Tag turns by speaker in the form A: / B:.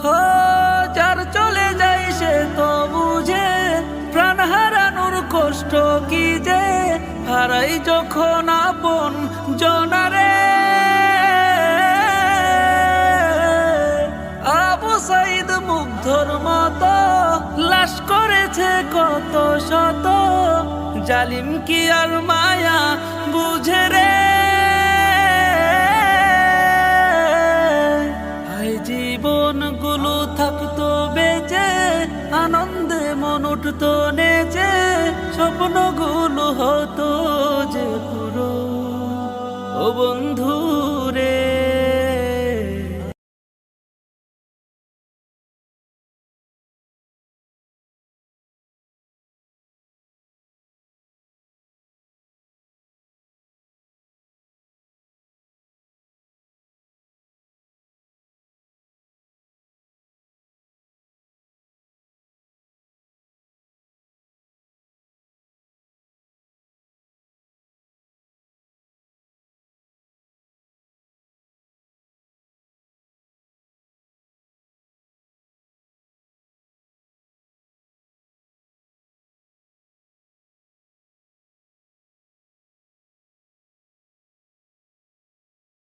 A: ও যার চলে যায় সে তো বুঝে প্রাণ হারানোর কষ্ট কি যে, হারাই যখন আপন জনারে। আবু সাইদ মুগ্ধর মতো লাশ করেছে কত শত, জালিম কি আর মায়া বুঝে রে। জীবনগুলো থাকতো বেঁচে, আনন্দে মন উঠতো নেচে, স্বপ্নগুলো হতো যে পুরো। ও বন্ধু রে।